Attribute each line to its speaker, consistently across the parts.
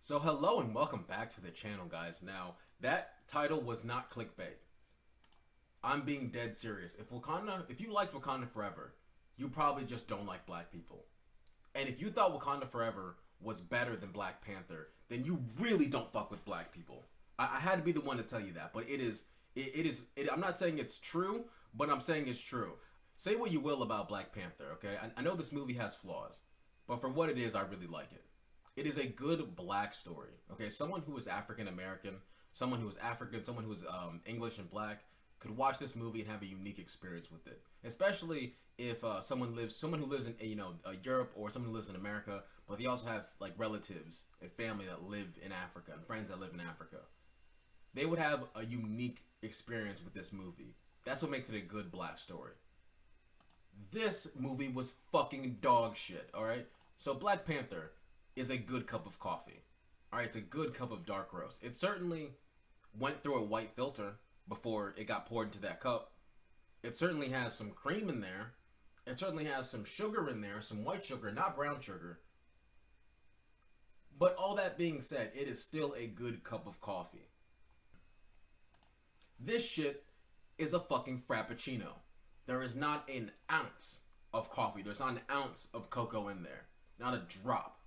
Speaker 1: So hello and welcome back to the channel, guys. Now, that title was not clickbait. I'm being dead serious. If you liked Wakanda Forever, you probably just don't like black people. And if you thought Wakanda Forever was better than Black Panther, then you really don't fuck with black people. I had to be the one to tell you that, but I'm not saying it's true, but I'm saying it's true. Say what you will about Black Panther, okay? I know this movie has flaws, but for what it is, I really like it. It is a good black story. Okay, someone who is African American, someone who is African, someone who is English and black could watch this movie and have a unique experience with it. Especially if someone who lives in Europe, or someone who lives in America, but they also have like relatives and family that live in Africa and friends that live in Africa. They would have a unique experience with this movie. That's what makes it a good black story. This movie was fucking dog shit. All right, so Black Panther is a good cup of coffee. Alright, it's a good cup of dark roast. It certainly went through a white filter before it got poured into that cup. It certainly has some cream in there. It certainly has some sugar in there, some white sugar, not brown sugar. But all that being said, it is still a good cup of coffee. This shit is a fucking frappuccino. There is not an ounce of coffee. There's not an ounce of cocoa in there. Not a drop.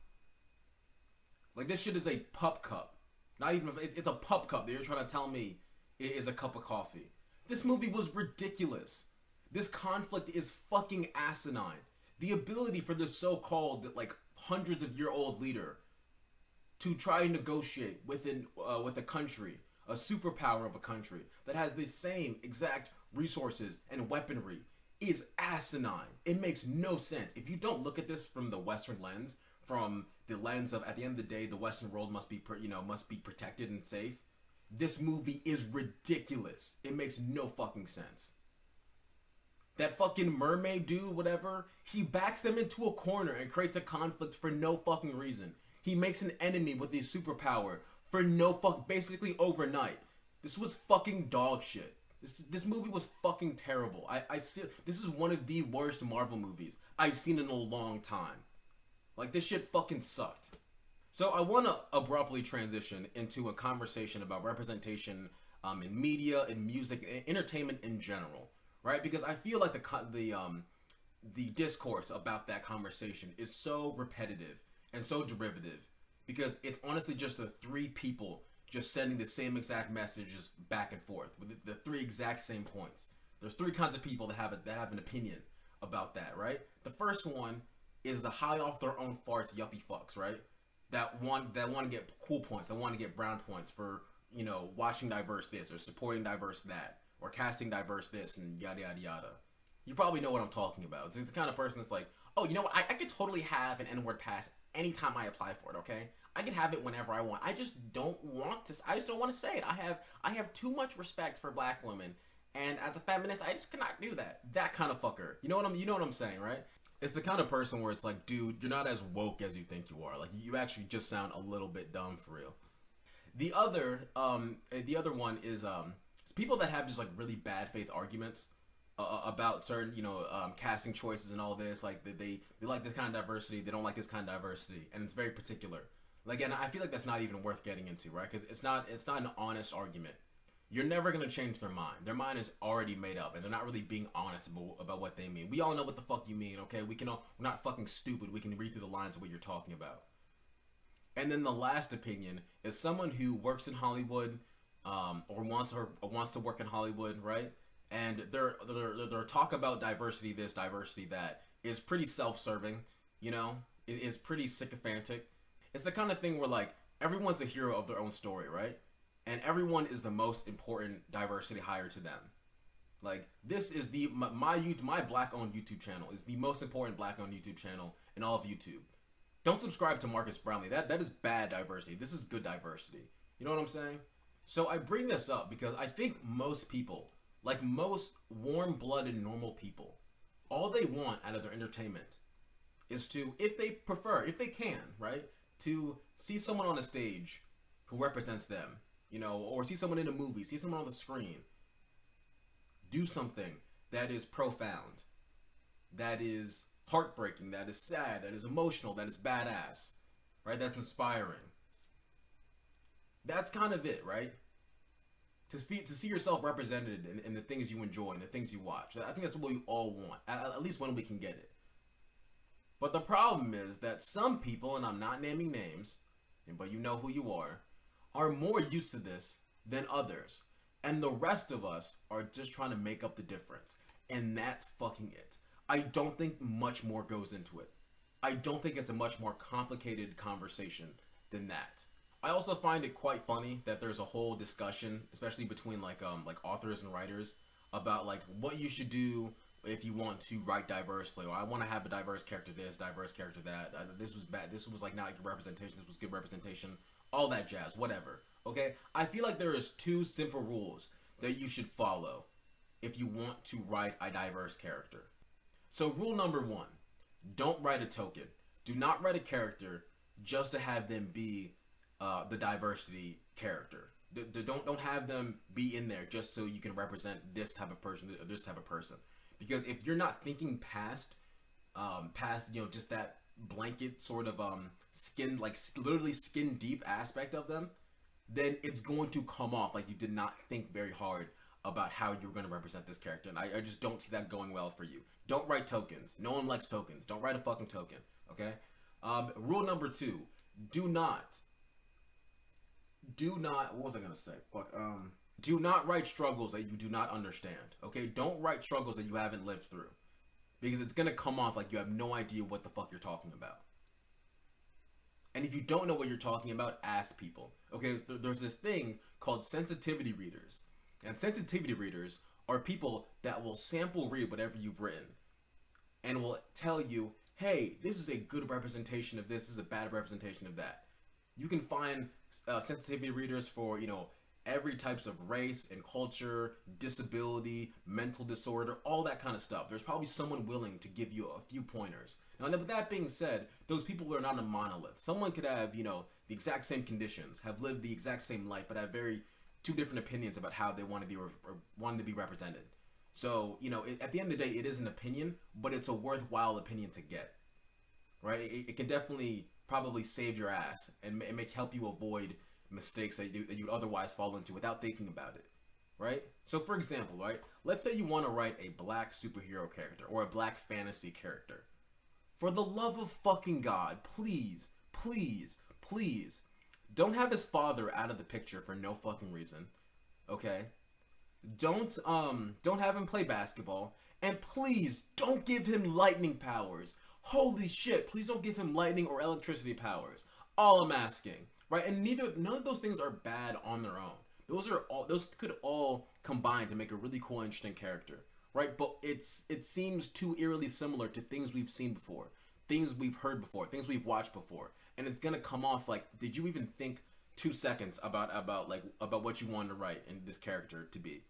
Speaker 1: Like, this shit is a pup cup. Not even, it's a pup cup that you're trying to tell me it is a cup of coffee. This movie was ridiculous. This conflict is fucking asinine. The ability for this so-called, like, hundreds of year old leader to try and negotiate with a country, a superpower of a country that has the same exact resources and weaponry is asinine. It makes no sense. If you don't look at this from the Western lens, from the lens of, at the end of the day, the Western world must be protected and safe, this movie is ridiculous. It makes no fucking sense. That fucking mermaid dude, whatever, he backs them into a corner and creates a conflict for no fucking reason. He makes an enemy with his superpower for basically overnight. This was fucking dog shit. This movie was fucking terrible. This is one of the worst Marvel movies I've seen in a long time. Like, this shit fucking sucked. So I want to abruptly transition into a conversation about representation in media, in music, in entertainment in general, right? Because I feel like the discourse about that conversation is so repetitive and so derivative, because it's honestly just the three people just sending the same exact messages back and forth with the three exact same points. There's three kinds of people that have an opinion about that, right? The first one is the high off their own farts yuppie fucks, right? That want to get cool points, that want to get brown points for, watching diverse this, or supporting diverse that, or casting diverse this, and yada yada yada. You probably know what I'm talking about. It's the kind of person that's like, oh, you know what, I could totally have an N-word pass anytime I apply for it, okay? I can have it whenever I want. I just don't want to say it. I have too much respect for black women, and as a feminist, I just cannot do that. That kind of fucker. You know what I'm saying, right? It's the kind of person where it's like, dude, you're not as woke as you think you are. Like, you actually just sound a little bit dumb for real. The other one is people that have just like really bad faith arguments about certain, casting choices and all this. Like, they like this kind of diversity, they don't like this kind of diversity, and it's very particular. Like, and I feel like that's not even worth getting into, right? Because it's not an honest argument. You're never going to change their mind. Their mind is already made up, and they're not really being honest about what they mean. We all know what the fuck you mean, okay? We're not fucking stupid. We can read through the lines of what you're talking about. And then the last opinion is someone who works in Hollywood, or wants to work in Hollywood, right? And their talk about diversity this, diversity that is pretty self-serving, It is pretty sycophantic. It's the kind of thing where, like, everyone's the hero of their own story, right? And everyone is the most important diversity hire to them. Like, this is my black-owned YouTube channel is the most important black-owned YouTube channel in all of YouTube. Don't subscribe to Marcus Brownlee. That is bad diversity. This is good diversity. You know what I'm saying? So I bring this up because I think most people, like most warm-blooded normal people, all they want out of their entertainment is to, if they can, right, to see someone on a stage who represents them, or see someone in a movie, see someone on the screen, do something that is profound, that is heartbreaking, that is sad, that is emotional, that is badass, right? That's inspiring. That's kind of it, right? To see yourself represented in the things you enjoy and the things you watch. I think that's what we all want, at least when we can get it. But the problem is that some people, and I'm not naming names, but you know who you are more used to this than others. And the rest of us are just trying to make up the difference. And that's fucking it. I don't think much more goes into it. I don't think it's a much more complicated conversation than that. I also find it quite funny that there's a whole discussion, especially between like authors and writers, about like what you should do if you want to write diversely, or I want to have a diverse character this, diverse character that, this was bad, this was like not good representation, this was good representation, all that jazz, whatever. Okay, I feel like there is two simple rules that you should follow if you want to write a diverse character. So rule number one, don't write a token. Do not write a character just to have them be the diversity character. Don't have them be in there just so you can represent this type of person or this type of person. Because if you're not thinking past just that blanket sort of skin, like literally skin deep aspect of them, then it's going to come off like you did not think very hard about how you're going to represent this character. And I just don't see that going well for you. Don't write tokens. No one likes tokens. Don't write a fucking token. Okay? Rule number two, do not, what was I going to say? Do not write struggles that you do not understand. Okay? Don't write struggles that you haven't lived through. Because it's going to come off like you have no idea what the fuck you're talking about. And if you don't know what you're talking about, ask people. Okay, there's this thing called sensitivity readers. And sensitivity readers are people that will sample read whatever you've written. And will tell you, hey, this is a good representation of this is a bad representation of that. You can find sensitivity readers for, every types of race and culture, disability, mental disorder, all that kind of stuff. There's probably someone willing to give you a few pointers. Now, with that being said, those people are not a monolith. Someone could have, the exact same conditions, have lived the exact same life, but have two different opinions about how they want to be represented. So, at the end of the day, it is an opinion, but it's a worthwhile opinion to get, right? It can definitely probably save your ass and help you avoid mistakes that you'd otherwise fall into without thinking about it, right? So, for example, right, let's say you want to write a black superhero character or a black fantasy character. For the love of fucking God, please, please, please, don't have his father out of the picture for no fucking reason, okay? Don't have him play basketball, and please don't give him lightning powers. Holy shit, please don't give him lightning or electricity powers. All I'm asking, right? And none of those things are bad on their own. Those could all combine to make a really cool, interesting character, right? But it seems too eerily similar to things we've seen before, things we've heard before, things we've watched before, and it's gonna come off like, did you even think 2 seconds about what you wanted to write in this character to be?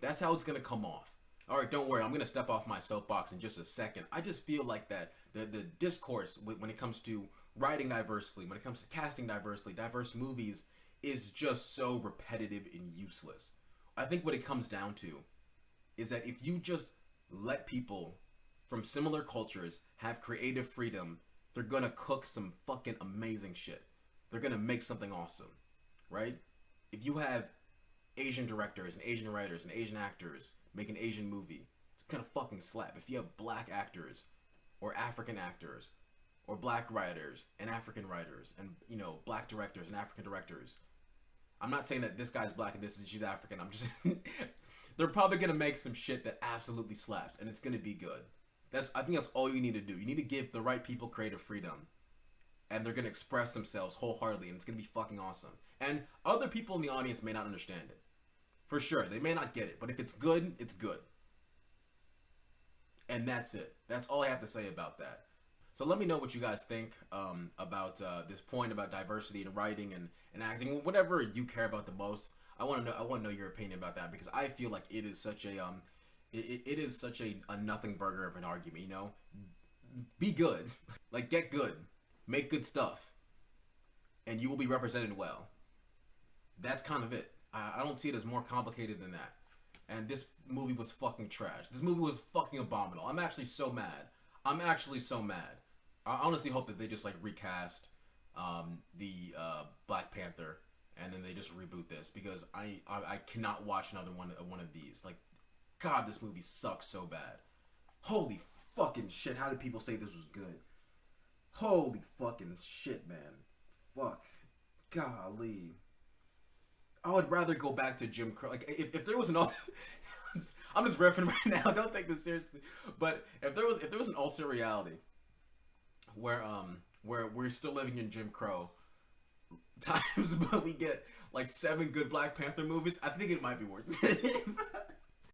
Speaker 1: That's how it's gonna come off. All right, don't worry, I'm gonna step off my soapbox in just a second. I just feel like that the discourse when it comes to writing diversely, when it comes to casting diversely, diverse movies, is just so repetitive and useless. I think what it comes down to is that if you just let people from similar cultures have creative freedom, they're gonna cook some fucking amazing shit. They're gonna make something awesome, right? If you have Asian directors and Asian writers and Asian actors make an Asian movie, it's gonna fucking slap. If you have black actors or African actors or black writers and African writers and black directors and African directors, I'm not saying that this guy's black and she's African. I'm just they're probably gonna make some shit that absolutely slaps, and it's gonna be good. I think that's all you need to do. You need to give the right people creative freedom, and they're gonna express themselves wholeheartedly, and it's gonna be fucking awesome. And other people in the audience may not understand it. For sure, they may not get it, but if it's good, it's good. And that's it. That's all I have to say about that. So let me know what you guys think about this point about diversity in writing and acting, whatever you care about the most. I want to know your opinion about that, because I feel like it is such a nothing burger of an argument. Be good, like get good, make good stuff, and you will be represented well. That's kind of it. I don't see it as more complicated than that. And this movie was fucking trash. This movie was fucking abominable. I'm actually so mad. I honestly hope that they just recast the Black Panther and then they just reboot this because I cannot watch another one of these. Like, God, this movie sucks so bad. Holy fucking shit! How did people say this was good? Holy fucking shit, man. Fuck. Golly. I would rather go back to Jim Crow. Like, if there was an I'm just riffing right now. Don't take this seriously. But if there was an alternate reality where we're still living in Jim Crow times, but we get like 7 good Black Panther movies, I think it might be worth it.